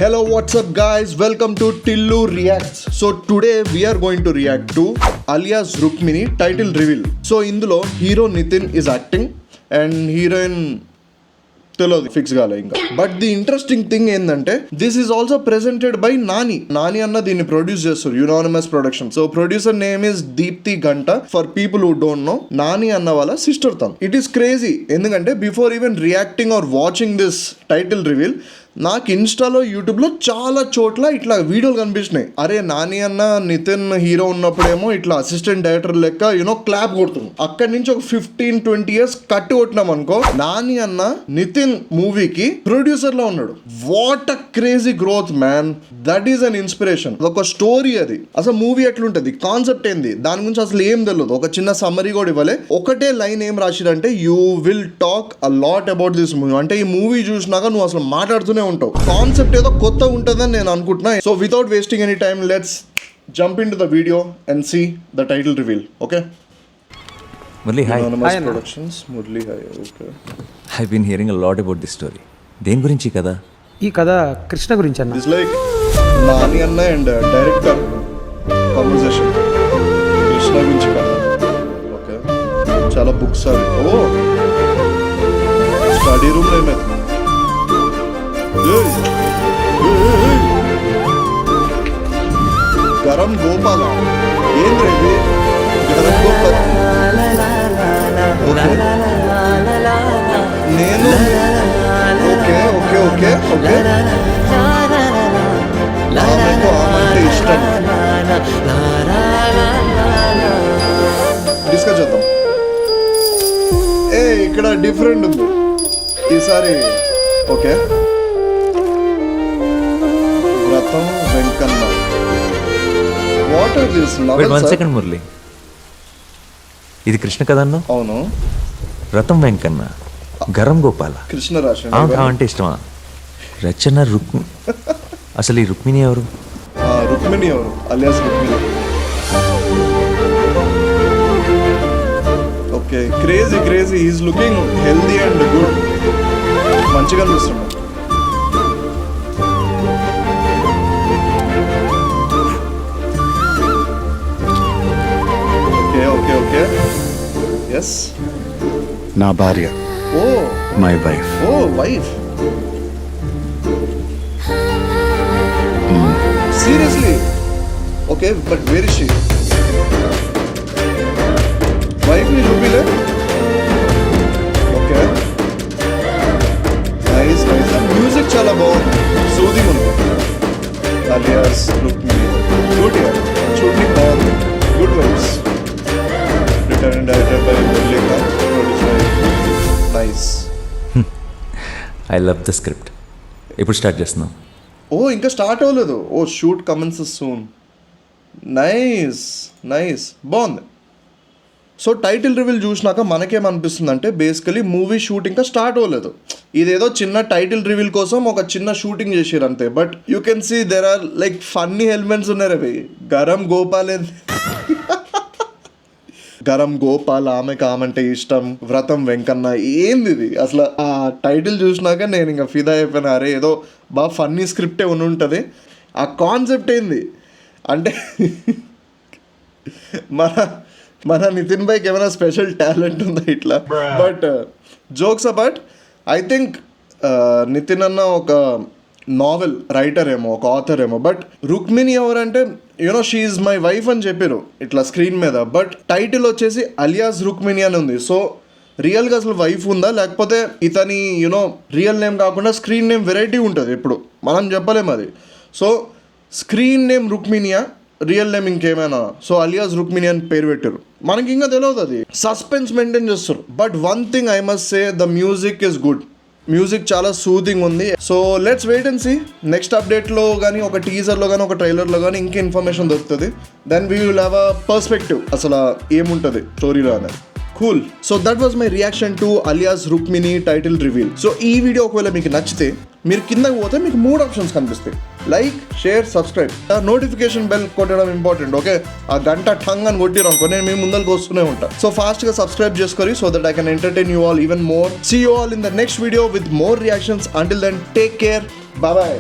Hello, what's up guys? Welcome to Tillu Reacts. So today we are going to react to Alias Rukmini title reveal. So ఇందులో hero Nithin is acting and heroine తెలియదు fix కాలే ఇంకా. But the interesting thing ఏంటంటే this is also presented by Nani అన్న దీన్ని produce చేస్తారు, unanimous production. So producer name is Deepthi Ghanta for people who don't know. Nani అన్న వాళ్ళ సిస్టర్ తను. ఇట్ ఈస్ క్రేజీ ఎందుకంటే before even reacting or watching this title reveal నాకు ఇన్స్టాలో యూట్యూబ్లో చాలా చోట్ల ఇట్లా వీడియోలు కనిపిస్తున్నాయి. అరే నాని అన్న నితిన్ హీరో ఉన్నప్పుడేమో ఇట్లా అసిస్టెంట్ డైరెక్టర్ లెక్క క్లాప్ కొడుతుంది. అక్కడి నుంచి ఒక 15-20 years కట్టి కొట్టినాం అనుకో, నాని అన్న నితిన్ మూవీకి ప్రొడ్యూసర్ లో ఉన్నాడు. What a crazy growth man. That is an inspiration. ఒక స్టోరీ అది. అసలు మూవీ ఎట్లుంటది, కాన్సెప్ట్ ఏంది, దాని గురించి అసలు ఏం తెలియదు. ఒక చిన్న సమ్మరీ కూడా ఇవ్వలే. ఒకటే లైన్ ఏం రాసిరంటే you will talk a lot about this movie. అంటే ఈ మూవీ చూసినాక నువ్వు అసలు మాట్లాడుతూనే ఉంటావు. కాన్సెప్ట్ ఏదో కొత్త ఉంటుందని నేను అనుకుంటున్నా. So without wasting any time let's jump into the video and see the title reveal. Okay, Murli, hi. Anonymous Productions. Murli, hi. Okay. I've been hearing a lot about this story. దేని గురించి కదా? ఈ కథ కృష్ణ గురించి అన్న. It's like Nani అన్న and director conversation. Krishna గురించి కదా. ఓకే, చాలా బుక్స్ అవి. ఓ స్టడీ రూమ్ లో ఏమైంది? గరం గోపాల ఏంద్ర ఇది? గరం గోపాల నేను ఓకే ఓకే ఓకే ఓకే ఆమెకు ఆమంటే ఇష్టం. డిస్కస్ చేద్దాం. ఇక్కడ డిఫరెంట్ ఉంది ఈసారి. ఓకే, వ్రతం Venkanna. What are this novels? 1 second Murali, ఇది కృష్ణ కథ అన్న? అవును. రతం వెంకన్న, గరం గోపాల, కృష్ణ రాశి అంటే ఇష్టమా? రచన అసలు ఈ రుక్మిణి ఎవరు? రుక్మిణి ఎవరు? Alias Rukmini. Okay, crazy crazy. Is looking healthy and good. మంచిగా అనిపిస్తుంది. Okay okay okay. ఎస్, నా భార్య. Oh my wife. Oh wife. Seriously? Okay, but where is she? Wife ని చూపిలే. Okay, nice nice. మ్యూజిక్ చాలా బాగుంది, సూదింగ్ ఉంది. Alias Rukmini good year. చూడని బాగుంది, good vibes. Return director by Murali Kanth, produce by nice. I love the script. ఎప్పుడు start చేస్తున్నాం? Oh ఇంకా స్టార్ట్ అవ్వలేదు. Oh shoot commences soon. Nice nice, బాగుంది. సో టైటిల్ రివీల్ చూసినాక మనకేమనిపిస్తుంది అంటే బేసికలీ మూవీ షూట్ ఇంకా స్టార్ట్ అవ్వలేదు. ఇదేదో చిన్న టైటిల్ రివీల్ కోసం ఒక చిన్న షూటింగ్ చేసారు అంతే. But you can see there are like funny elements ఉన్నాయి. అవి గరం గోపాల్ గరం గోపాల్, ఆమెకు ఆమంటే ఇష్టం, వ్రతం వెంకన్న. ఏంది ఇది అసలు? ఆ టైటిల్ చూసినాక నేను ఇంకా ఫిదా అయిపోయినా. అరే ఏదో బాగా ఫన్నీ స్క్రిప్టే ఉంటుంది. ఆ కాన్సెప్ట్ ఏంది అంటే మన నితిన్ భాయ్కి ఏమైనా స్పెషల్ టాలెంట్ ఉందా ఇట్లా? But jokes about, I think Nitin అన్న ఒక నావెల్ రైటర్ ఏమో, ఒక ఆథర్ ఏమో. బట్ రుక్మిణి ఎవరంటే షీ ఈజ్ మై వైఫ్ అని చెప్పారు ఇట్లా స్క్రీన్ మీద. బట్ టైటిల్ వచ్చేసి అలియాస్ రుక్మిణి అని ఉంది. సో రియల్గా అసలు వైఫ్ ఉందా, లేకపోతే ఇతని రియల్ నేమ్ కాకుండా స్క్రీన్ నేమ్ వెరైటీ ఉంటుంది ఎప్పుడు, మనం చెప్పలేము అది. సో స్క్రీన్ నేమ్ రుక్మిణియా, రియల్ నేమ్ ఇంకేమైనా? సో అలియాస్ రుక్మిణి అని పేరు పెట్టారు. మనకి ఇంకా తెలియదు, అది సస్పెన్స్ మెయింటైన్ చేస్తారు. But one thing I must say, the music is good. Music చాలా సూదింగ్ ఉంది. So let's wait and see. Next అప్డేట్లో కానీ, ఒక టీజర్లో కానీ, ఒక ట్రైలర్లో కానీ ఇంకా ఇన్ఫర్మేషన్ దొరుకుతుంది. Then we will have a perspective అసలు ఏముంటుంది స్టోరీలో అనేది. Cool. So that was my reaction to alias Rukmini title reveal. So ఈ వీడియో ఒకవేళ మీకు నచ్చితే మీరు కిందకి పోతే మీకు 3 ఆప్షన్స్ కనిపిస్తాయి. Like, share, subscribe. Notification bell కొట్టడం ఇంపార్టెంట్. ఓకే, ఆ గంట టంగ్ అని కొట్టిరనుకో నేను మీ ముందరికి వస్తూనే ఉంటాను. సో ఫాస్ట్గా సబ్స్క్రైబ్ చేసుకోరి so that I can entertain you all even more. See you all in the next video with more reactions. Until then take care. Bye.